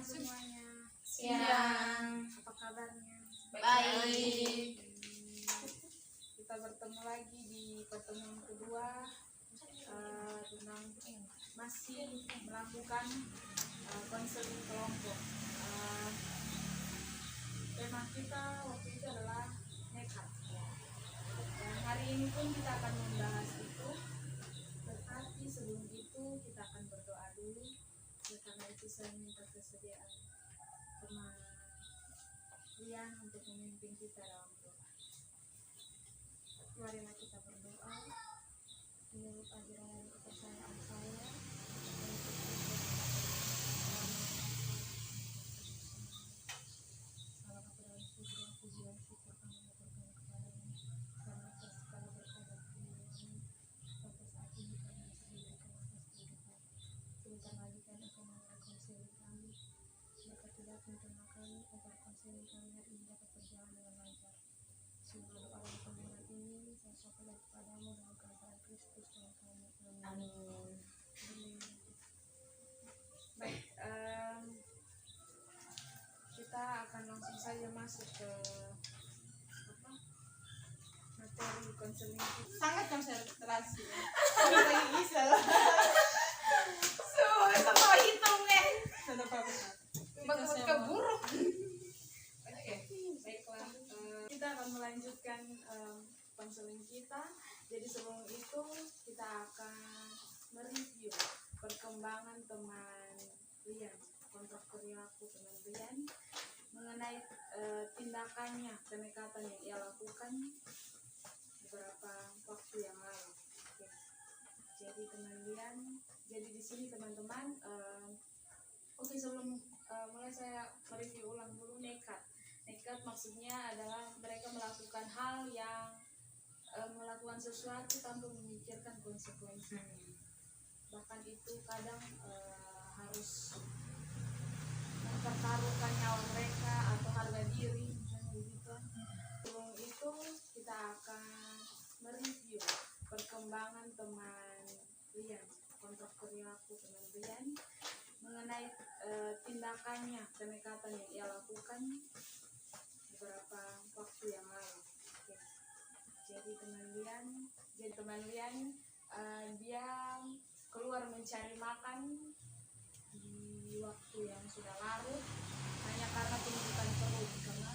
semuanya. Siang. Apa kabarnya? Baik. Kita bertemu lagi di pertemuan kedua tentang masih melakukan konseling kelompok. Tema kita waktu itu adalah nekat. Dan hari ini pun kita akan membahas itu. Tetapi sebelum itu kita akan berdoa dulu. Karena itu saya minta kesediaan teman Rian untuk memimpin kita dalam doa. Marilah kita berdoa menurut ajaran kepercayaan saya. Salam aku dalam surga, pujian syukur kami aturkan kepadamu karena atas segala berkat dan kemuliaan sampai saat ini kami masih diberikan atas kehidupan. Sebentar lagi kami akan memulai konseling kami. Berkatilah pimpinlah kami agar konseling kami hari ini dapat berjalan dengan lancar. Semoga doa dan pembinaan ini saya serahkan kepadamu dalam kebesaran Kristus Tuhan kami. Amin. Baik, kita akan langsung saja masuk ke materi konseling kita. Sangat konsentrasi. Sudah lagi isel. Sama hitung Sudah apa? Bagus keburu. Oke, baiklah. Kita akan melanjutkan konseling kita. Jadi sebelum itu kita akan mereview perkembangan teman Rian, kontrak perilaku teman Rian mengenai tindakannya, kenekatan yang ia lakukan beberapa waktu yang lalu. Oke. Jadi teman Rian, jadi di sini teman-teman, oke, sebelum mulai saya mereview ulang dulu nekat. Nekat maksudnya adalah mereka melakukan hal yang melakukan sesuatu tanpa memikirkan konsekuensi. Bahkan itu kadang harus mempertaruhkan nyawa mereka atau harga diri, misalnya begitu. Sebelum itu kita akan mereview perkembangan teman Rian, kontrak perilaku teman Rian mengenai tindakannya, kenekatan yang ia lakukan beberapa waktu yang lalu. Oke. Jadi teman Rian dia keluar mencari makan di waktu yang sudah larut hanya karena tuntutan perut, karena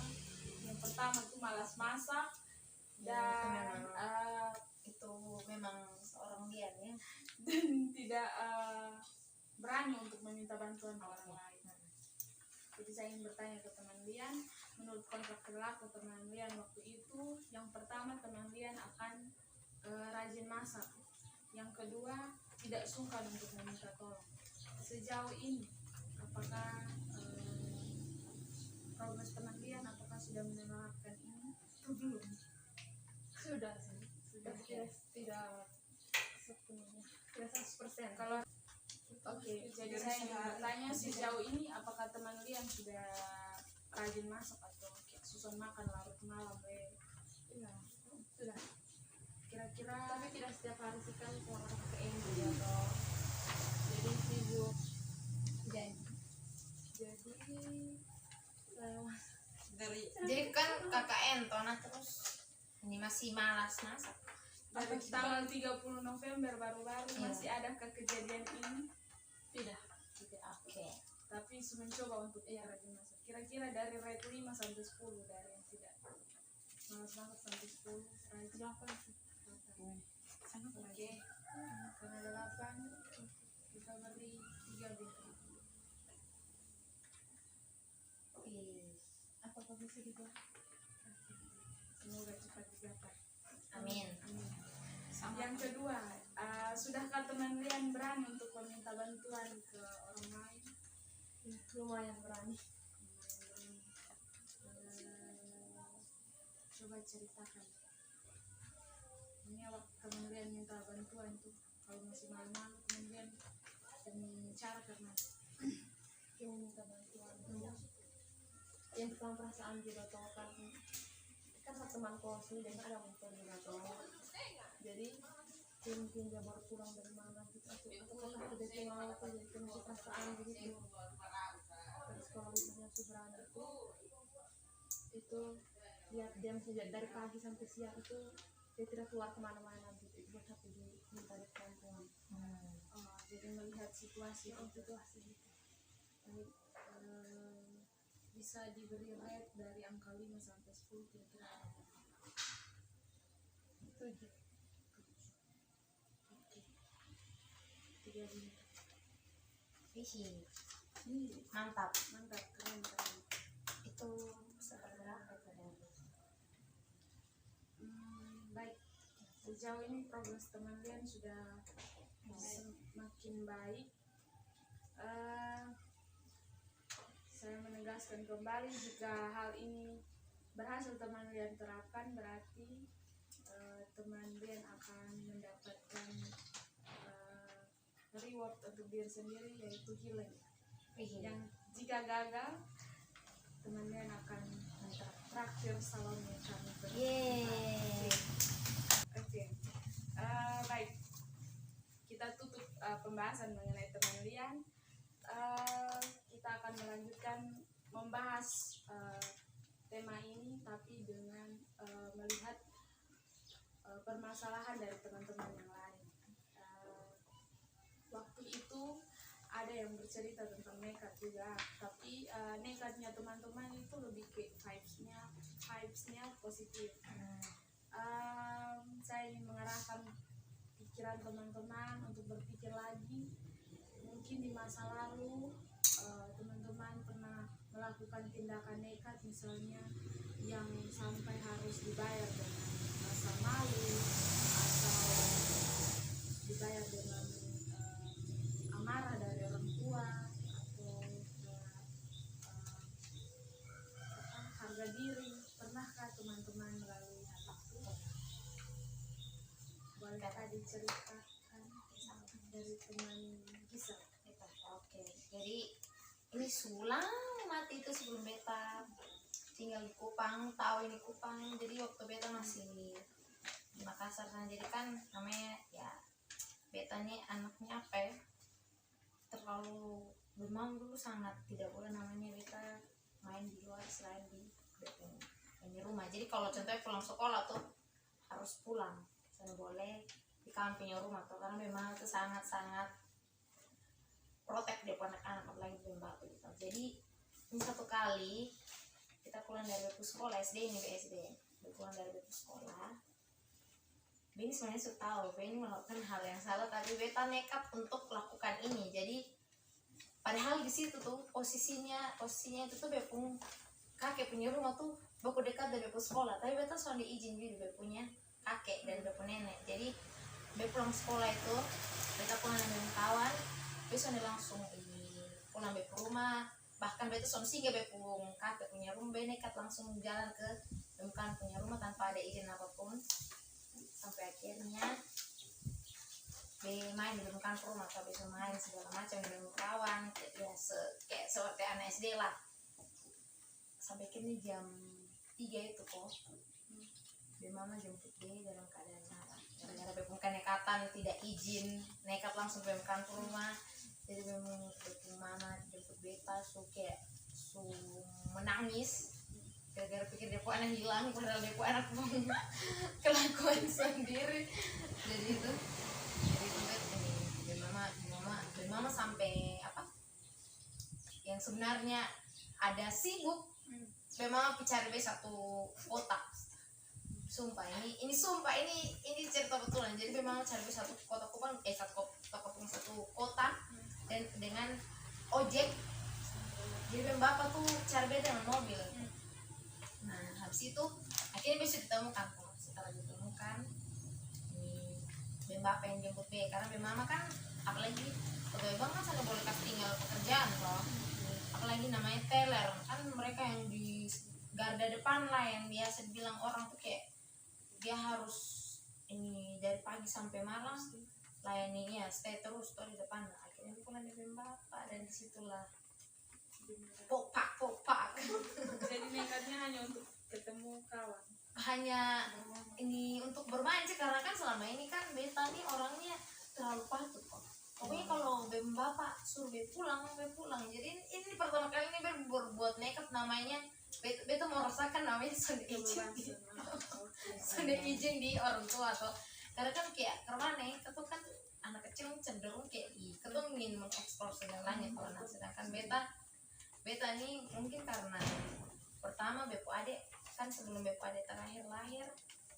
yang pertama itu malas masak dan Itu memang seorang Rian ya. dan tidak berani untuk meminta bantuan orang lain. Jadi saya ingin bertanya ke teman Rian, menurut kontrak perilaku teman Rian waktu itu, yang pertama teman Rian akan rajin masak, yang kedua tidak sungkan untuk meminta tolong. Sejauh ini apakah progres teman Rian apakah sudah menerapkan ini atau belum? Sudah sih. Sudah. Tidak sepenuhnya. Tidak 100%. Kalau oke, jadi saya ingin bertanya sejauh ini apakah teman Rian sudah rajin masak atau susun makan larut malam? Iya, sudah. Kira-kira Tapi tidak setiap hari sih kan kalau orang ke Endo atau jadi sibuk. Jadi kan KKN Tona terus ini masih malas masak. dari tanggal 30 November baru-baru Iya. masih adakah kejadian ini? Tidak. Oke. Tapi mencoba untuk rajin masak. Kira-kira dari rate 5 sampai 10 dari yang tidak malas masak sampai 10 rajin. 8 sih. Sangat Oke, karena 8 kita beri 3 bintang. Apa bisa dibuat? Semoga cepat digapai. Amin. Amin. Yang kedua, sudahkah teman Rian berani untuk meminta bantuan ke orang lain? Lumayan berani. Coba ceritakan. Ini waktu teman Rian minta bantuan tuh, kalau masih malam-malam teman Rian cara karena Yang minta bantuan. Yang pertama perasaan juga tahu kan satu teman kos ini dan ada motor juga tahu. Jadi mungkin dia baru pulang dari mana gitu atau kakak udah tinggal atau jadi kondisi perasaan begitu. kalau misalnya Subran itu lihat dia sejak dari pagi sampai siang itu dia tidak keluar kemana-mana gitu, itu buat aku minta di perempuan. Jadi melihat situasi Situasi gitu. baik, bisa diberi rate dari angka 5 sampai 10 kira-kira. 7. Oke. 3 bintang. Ih, Ini mantap. mantap, keren keren. Itu seberapa itu Dan? Baik, sejauh ini progres teman Lian sudah semakin baik. Saya menegaskan kembali, jika hal ini berhasil teman Lian terapkan, berarti teman Lian akan mendapatkan reward untuk diri sendiri, yaitu healing. Yang jika gagal, teman Lian akan traktir salonnya kami berdua. Yeay. Oke. Baik, kita tutup pembahasan mengenai teman Lian. Kita akan melanjutkan membahas tema ini, tapi dengan melihat permasalahan dari teman-teman yang lain. Waktu itu ada yang bercerita tentang nekat juga, tapi nekatnya teman-teman itu lebih ke vibes-nya positif. Saya ingin mengarahkan pikiran teman-teman untuk berpikir lagi. Mungkin di masa lalu teman-teman pernah melakukan tindakan nekat, misalnya yang sampai harus dibayar dengan rasa malu atau dibayar dengan amarah dari orang tua atau harga diri. Pernahkah teman-teman melalui hal itu? Bolehkah diceritakan dari teman Gisel? Oke, jadi ini sulang mati itu sebelum beta tinggal di Kupang, tahu ini Kupang. Jadi waktu beta masih di Makassar sana, jadi kan namanya ya beta nih anaknya apa ya, terlalu memang dulu sangat tidak boleh namanya beta main di luar selain di rumah. Jadi kalau contohnya pulang sekolah tuh harus pulang, tidak boleh di kawan punya rumah tuh, karena memang itu sangat-sangat protek deh anak-anak, apalagi pembaku gitu. Jadi ini satu kali kita pulang dari bangku sekolah SD, ini BSD pulang dari bangku sekolah. Bini sebenarnya sudah tahu Bini melakukan hal yang salah, tapi beta nekat untuk lakukan ini. Jadi padahal di situ tuh posisinya itu tuh bepung kakek punya rumah tuh baku dekat dari bangku sekolah, tapi beta soalnya izin juga punya kakek dan bepung nenek. Jadi beta pulang sekolah itu beta pulang dengan kawan, besoknya langsung pulang ke rumah. Bahkan beta soalnya sih bepung kakek punya rumah, beta nekat langsung jalan ke bukan punya rumah tanpa ada izin apapun. Sampai akhirnya main di bukan rumah, atau bisa main segala macam dengan kawan, ya kayak seperti anak SD lah. Sampai kini jam 3 itu kok mama jemput dia dalam keadaan marah gara-gara bepung kenekatan, tidak izin, nekat langsung bepung rumah. Jadi memang bepung mama jemput beta kayak menangis gara-gara pikir depo anak hilang, padahal depo anak kelakuan sendiri. Jadi itu mama sampai apa yang sebenarnya ada sibuk, memang cari satu kotak. Sumpah ini sumpah ini cerita betulan. Jadi memang cari satu kotak kupang satu kotak dan dengan ojek. Jadi bapak tuh cari beda dengan mobil. Nah habis itu akhirnya bisa ditemukan kok. Setelah ditemukan ini bapak yang jemput B, karena mama kan apalagi pegawai bank kan saya boleh kasih tinggal pekerjaan kok. Apalagi namanya teller kan, mereka yang di garda depan lah, yang biasa dibilang orang tuh kayak dia harus ini dari pagi sampai malam layani, ya stay terus tuh di depan. Akhirnya pulang dengan bapak, dan disitulah popak Jadi nekatnya hanya untuk ketemu kawan, hanya ini untuk bermain sih, karena kan selama ini kan beta nih orangnya terlalu patut kok. pokoknya kalau bem bapak suruh be pulang. Jadi ini pertama kali ini be berbuat nekat namanya. Beta mau rasakan namanya sudah izin sudah izin di orang tua atau karena kan kayak karena itu kan anak kecil cenderung kayak itu ingin mengeksplor segalanya kalau sedangkan beta nih mungkin karena pertama bepo adek kan sebelum bepo adek terakhir lahir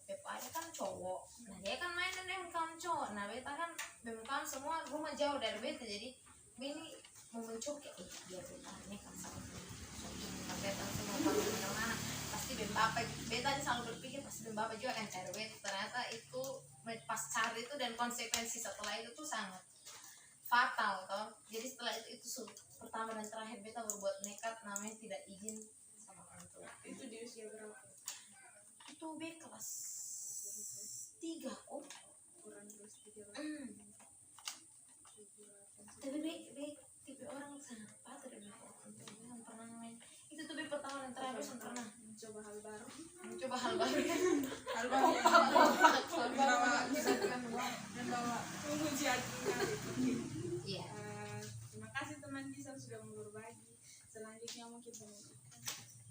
bepo adek kan cowok, nah dia kan mainan dengan kawan cowok, nah beta kan kawan semua rumah jauh dari beta, jadi ini mau mencoba kayak biar beta ini kan sama beta semua kalau kemana pasti beta ini selalu berpikir pasti bapa juga akan cari beta, ternyata itu pas cari itu dan konsekuensi setelah itu tuh sangat fatal toh. Jadi setelah itu pertama dan terakhir beta berbuat nekat namanya tidak izin sama orang tua. Itu di usia berapa? Itu B kelas 3 oh Kurang terus 3 tapi B tipe orang sangat pater yang pernah main itu tuh B pertama dan terakhir yang pernah mencoba hal baru hal baru dan bawa menguji hatinya gitu. iya. Terima kasih teman Gisel sudah mau berbagi. Selanjutnya mungkin teman Ikan.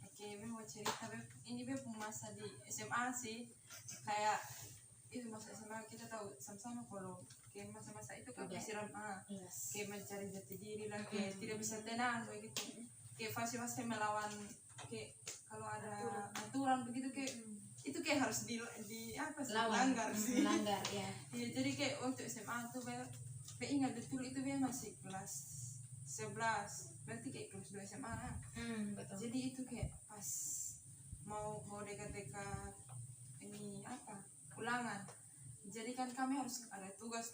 Oke, Beb mau cerita Beb. Ini Beb masa di SMA sih. Kayak itu masa SMA kita tahu sama-sama kalau kayak masa-masa itu kan disiram Yes. kayak mencari jati diri lah, kayak tidak bisa tenang begitu. Kayak fase-fase melawan kayak kalau ada aturan begitu kayak itu kayak harus di apa sih langgar sih. Langgar ya. Iya, jadi kayak waktu SMA tuh Beb ingat betul itu Beb masih kelas 11, berarti kayak kelas 2 SMA lah. Betul. Jadi itu kayak pas mau dekat-dekat ini apa ulangan, jadi kan kami harus ada tugas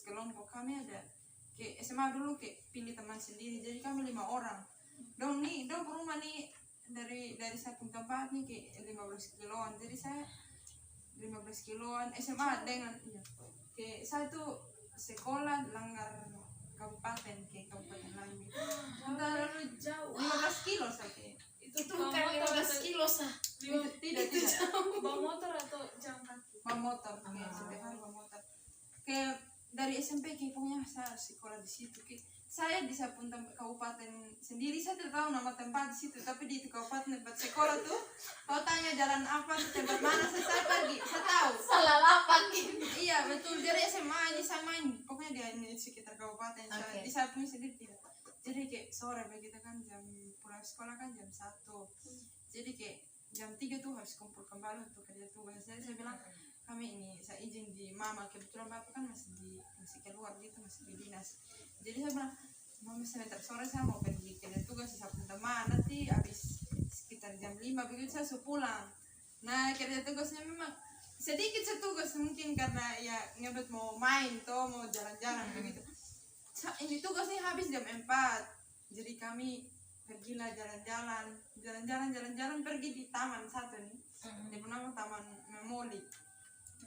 kelompok. Kami ada kayak SMA dulu kayak pilih teman sendiri, jadi kami 5 orang dong rumah nih dari saya pun tempat nih kayak 15 kiloan, jadi saya 15 kiloan SMA dengan kayak saya tuh sekolah langgar kabupaten kayak kabupaten lain gitu. Terlalu jauh. 15 kilo saja. Itu bukan 15 kilo sah. Tidak. Bawa motor atau jalan kaki? Bawa motor, kayak setiap hari bawa motor. Kayak dari SMP kayak pokoknya saya sekolah di situ. Kayak saya di Sapun kabupaten sendiri, saya tidak tahu nama tempat di situ, tapi di itu kabupaten tempat sekolah tuh, kau tanya jalan apa tuh tempat mana saya pergi, saya tahu. Salah lapak gitu. Iya betul, dari SMA ini saya main, pokoknya dia ini sekitar kabupaten. Okay. Di Sapun sendiri tidak. Jadi kayak sore begitu kan jam pulang sekolah kan jam 1. Jadi kayak jam 3 tuh harus kumpul kembali untuk kerja tugas. Jadi saya bilang kami ini saya izin di mama, kebetulan bapak kan masih keluar gitu, masih di dinas. Jadi saya bilang mama sebentar sore saya mau pergi kerja tugas di Sapun teman, nanti habis sekitar jam 5 begitu saya sudah pulang. Nah kerja tugasnya memang sedikit setugas mungkin karena ya ngebet mau main toh, mau jalan-jalan begitu. Ini tugasnya habis jam 4, jadi kami pergilah jalan-jalan pergi di taman satu nih, dia bernama Taman Memoli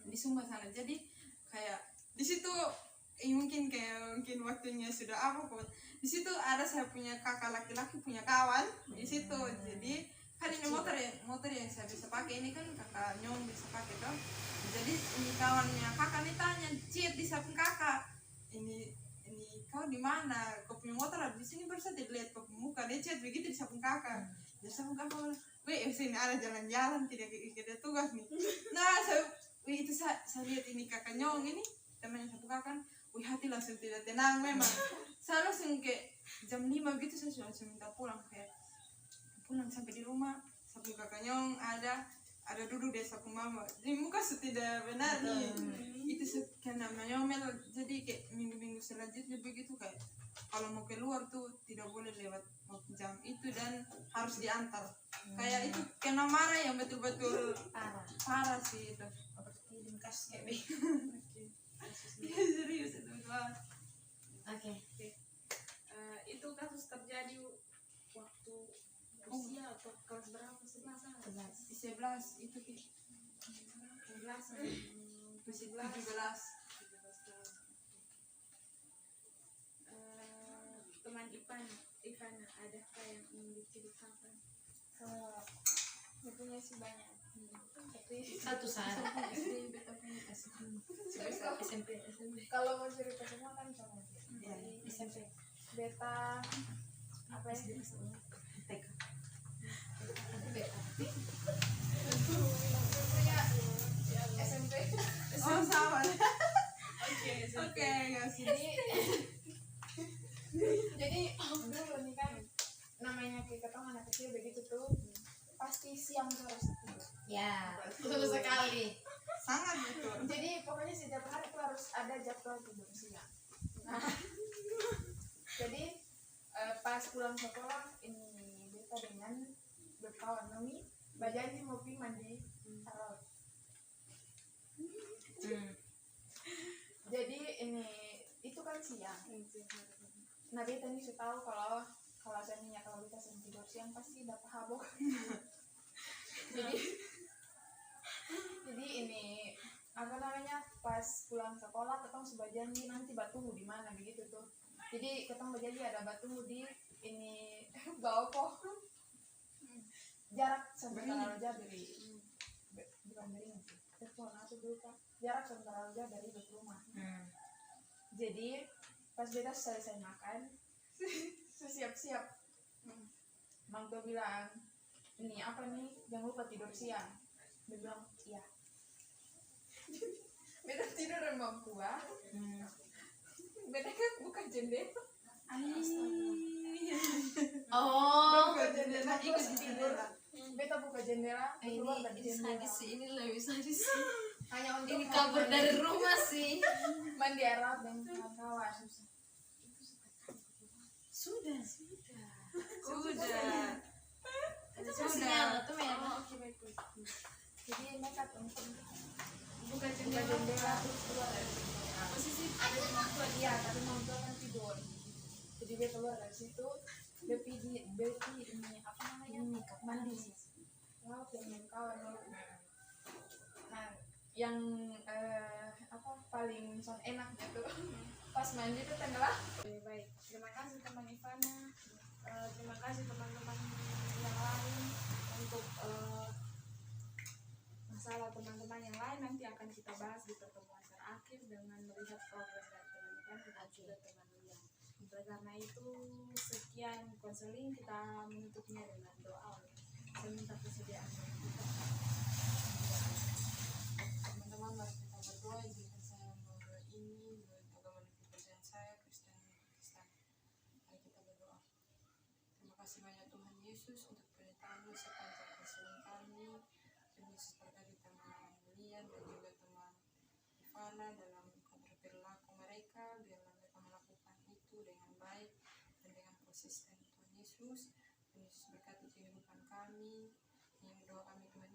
di Sumba sana. Jadi kayak di situ mungkin waktunya sudah apa kok, di situ ada saya punya kakak laki-laki punya kawan di situ. Jadi kan ini motor yang saya bisa pakai ini kan kakak nyong bisa pakai toh. Jadi ini kawannya kakak nih tanya, "Ciet di samping kakak ini kau di mana? Kau punya motor ada di sini." Baru saya lihat kau muka dia chat begitu di samping kakak. Di samping kakak, "Weh, sini ada jalan-jalan tidak tugas nih." Nah, saya lihat ini kakak nyong ini temannya samping kakak. Wih, hati langsung tidak tenang memang. Saya langsung kayak jam 5 gitu saya sudah langsung minta pulang, kayak pulang sampai di rumah samping kakak nyong ada duduk di samping mama. Di muka tidak benar nih. Itu karena nyomel, jadi kayak minggu-minggu selanjutnya begitu kayak kalau mau keluar tuh tidak boleh lewat jam itu dan harus diantar. Kayak itu kena marah yang betul-betul parah sih itu. Seperti ringkas kayak Serius itu banget. Oke. Itu kasus terjadi waktu usia atau kelas berapa? 11 Di 11 itu kayak 17. Teman Ivana, adakah yang ingin diceritakan? Saya punya sih banyak. Tapi Satu saat. SD beta punya SMP. kalau mau cerita semua kan sama Ya, SMP. beta apa ya TK. punya SMP Oh sama. Oke, jadi dulu nih kan namanya kita anak kecil begitu tuh pasti siang tuh harus tidur. Ya, betul sekali. Sangat betul. Jadi pokoknya setiap hari tuh harus ada jadwal tidur siang. Nah, jadi pas pulang sekolah ini beta dengan berkawan kami bajanji mau pergi mandi tarawih. Jadi ini itu kan siang. Nah beta nih sudah tahu kalau seandainya kalau kita sering tidur siang pasti dapat habok. jadi ini apa namanya pas pulang sekolah ketemu sebajanji nanti batumu di mana begitu tuh. Jadi ketemu berjanji ada batumu di ini bawah pohon. Jarak sebentar aja dari bukan dari sih. Pohon aku dulu kan. Jarak sebentar aja dari rumah. Jadi pas beta selesai makan siap-siap Mang tuh bilang ini apa nih jangan lupa tidur siang. Dia bilang iya. Beta tidur remang tua. Beta kan buka jendela. Oh, Buka jendela ikut terus tidur. Beta buka jendela keluar dari ini jendela. sadis sih, ini lebih sadis sih. Hanya untuk Ini kabur dari rumah sih. mandi Arab dan kawan-kawan. Sudah. Itu Sudah. masih nyala tuh merah. Oke baik. Jadi nekat untuk buka jendela terus keluar dari jendela. Posisi Ada orang tua dia, tapi orang tua kan tidur. Jadi dia keluar dari situ, dia pergi ini apa namanya mandi. Laut dengan kawan laut. Nah, yang apa paling enaknya tuh pas mandi tuh tenggelam. Baik, terima kasih teman Ivana. Terima kasih teman-teman yang lain untuk masalah teman-teman yang lain nanti akan kita bahas di pertemuan terakhir dengan melihat progres dari teman-teman dan juga teman yang. Oleh karena itu sekian konseling kita menutupnya dengan doa. Saya minta kesediaan dari kita. Teman-teman mari kita berdoa. Izinkan saya membawa ini menurut agama dan kepercayaan saya Kristen. Mari kita berdoa. Terima kasih banyak Tuhan Yesus untuk penyertaan-Mu sepanjang konseling kami. Tuhan Yesus berkati teman Lian dan juga teman Ivana dalam perilaku mereka, biarlah mereka melakukan itu dengan baik dan dengan konsisten. Tuhan Yesus berkati kehidupan kami. Yang doa kami Tuhan